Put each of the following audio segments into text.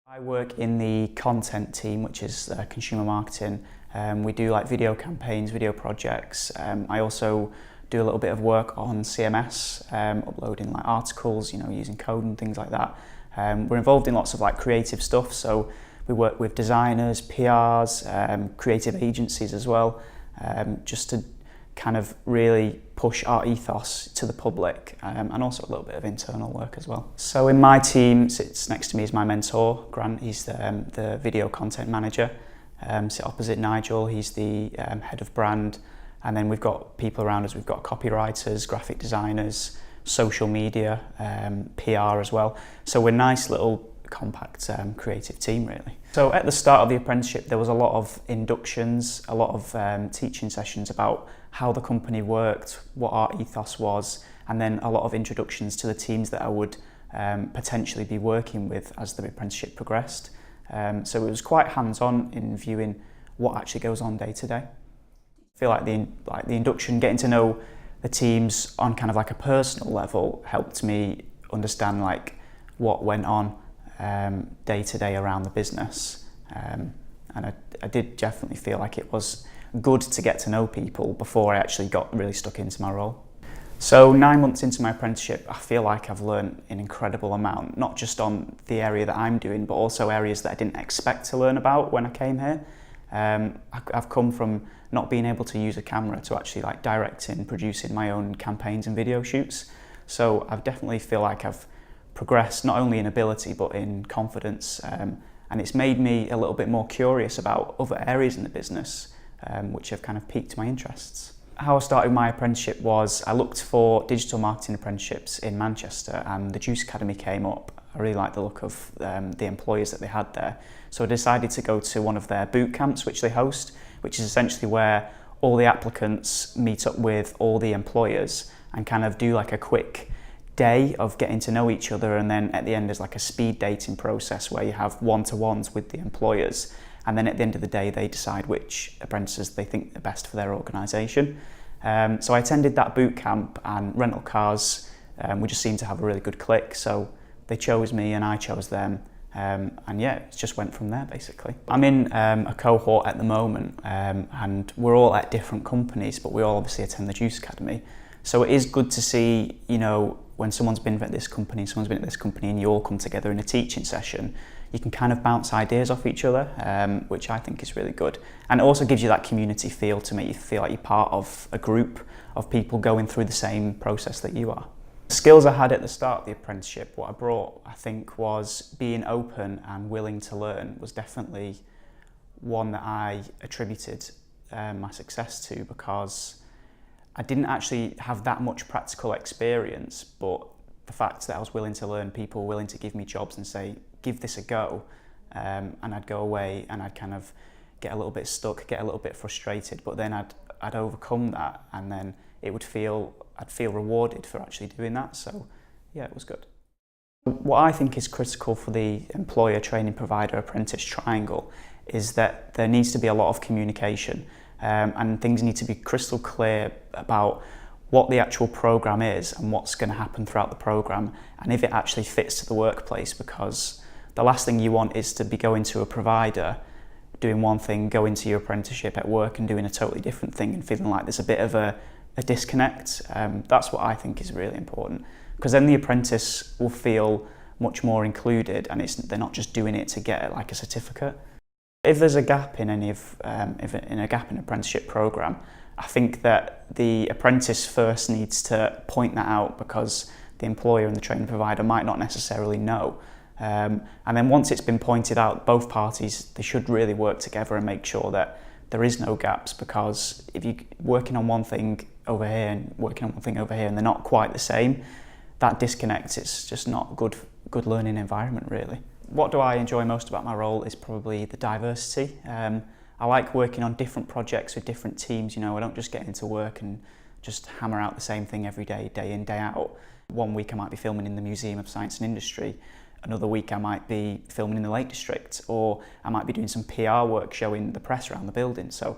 I work in the content team, which is consumer marketing. We do like video campaigns, video projects. I also do a little bit of work on CMS, uploading like articles, using code and things like that. We're involved in lots of like creative stuff, so we work with designers, PRs, creative agencies as well, just to kind of really push our ethos to the public, and also a little bit of internal work as well. So in my team, sits next to me is my mentor, Grant. He's the video content manager. Sit opposite Nigel, he's the head of brand. And then we've got people around us, we've got copywriters, graphic designers, social media, PR as well. So we're a nice little compact creative team really. So at the start of the apprenticeship there was a lot of inductions, a lot of teaching sessions about how the company worked, what our ethos was, and then a lot of introductions to the teams that I would potentially be working with as the apprenticeship progressed. So it was quite hands-on in viewing what actually goes on day to day. I feel like the induction, getting to know the teams on kind of like a personal level helped me understand like what went on day to day around the business, and I did definitely feel like it was good to get to know people before I actually got really stuck into my role. So 9 months into my apprenticeship, I feel like I've learned an incredible amount, not just on the area that I'm doing, but also areas that I didn't expect to learn about when I came here. I've come from not being able to use a camera to actually like directing, producing my own campaigns and video shoots. So I definitely feel like I've progressed not only in ability but in confidence, and it's made me a little bit more curious about other areas in the business, which have kind of piqued my interests. How I started my apprenticeship was I looked for digital marketing apprenticeships in Manchester and the Juice Academy came up. I really liked the look of the employers that they had there. So I decided to go to one of their boot camps which they host, which is essentially where all the applicants meet up with all the employers and kind of do like a quick day of getting to know each other, and then at the end there's like a speed dating process where you have one-to-ones with the employers, and then at the end of the day they decide which apprentices they think are best for their organisation. So I attended that boot camp, and rental cars, we just seemed to have a really good click, so they chose me and I chose them, and yeah, it just went from there basically. I'm in a cohort at the moment, and we're all at different companies, but we all obviously attend the Juice Academy. So it is good to see, when someone's been at this company, someone's been at this company, and you all come together in a teaching session, you can kind of bounce ideas off each other, which I think is really good. And it also gives you that community feel to make you feel like you're part of a group of people going through the same process that you are. The skills I had at the start of the apprenticeship, what I brought, I think, was being open and willing to learn was definitely one that I attributed my success to, because I didn't actually have that much practical experience, but the fact that I was willing to learn, people were willing to give me jobs and say, give this a go, and I'd go away and I'd kind of get a little bit stuck, get a little bit frustrated, but then I'd overcome that, and then I'd feel rewarded for actually doing that. So yeah, it was good. What I think is critical for the employer, training provider, apprentice triangle is that there needs to be a lot of communication, and things need to be crystal clear about what the actual program is and what's going to happen throughout the program, and if it actually fits to the workplace, because the last thing you want is to be going to a provider, doing one thing, going to your apprenticeship at work and doing a totally different thing and feeling like there's a bit of a disconnect. That's what I think is really important, because then the apprentice will feel much more included, and they're not just doing it to get like a certificate. If there's a gap in an apprenticeship program, I think that the apprentice first needs to point that out, because the employer and the training provider might not necessarily know. And then once it's been pointed out, both parties, they should really work together and make sure that there is no gaps, because if you're working on one thing over here and working on one thing over here and they're not quite the same, that disconnect, it's just not a good learning environment really. What do I enjoy most about my role is probably the diversity. I like working on different projects with different teams. I don't just get into work and just hammer out the same thing every day, day in, day out. One week I might be filming in the Museum of Science and Industry. Another week I might be filming in the Lake District, or I might be doing some PR work showing the press around the building. So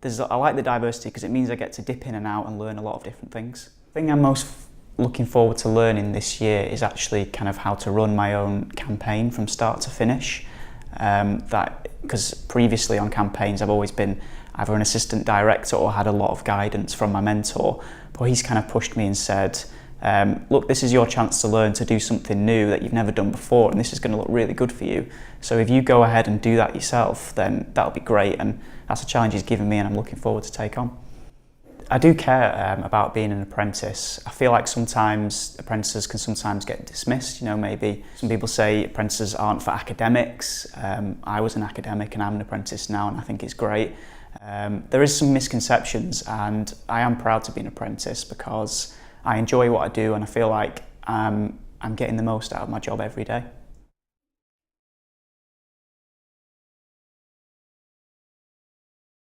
I like the diversity because it means I get to dip in and out and learn a lot of different things. The thing I'm most looking forward to learning this year is actually kind of how to run my own campaign from start to finish. Because previously on campaigns I've always been either an assistant director or had a lot of guidance from my mentor, but he's kind of pushed me and said, look, this is your chance to learn to do something new that you've never done before, and this is going to look really good for you. So if you go ahead and do that yourself, then that'll be great, and that's a challenge he's given me and I'm looking forward to take on. I do care about being an apprentice. I feel like sometimes apprentices can sometimes get dismissed. You know, maybe some people say apprentices aren't for academics. I was an academic and I'm an apprentice now, and I think it's great. There is some misconceptions, and I am proud to be an apprentice because I enjoy what I do and I feel like I'm getting the most out of my job every day.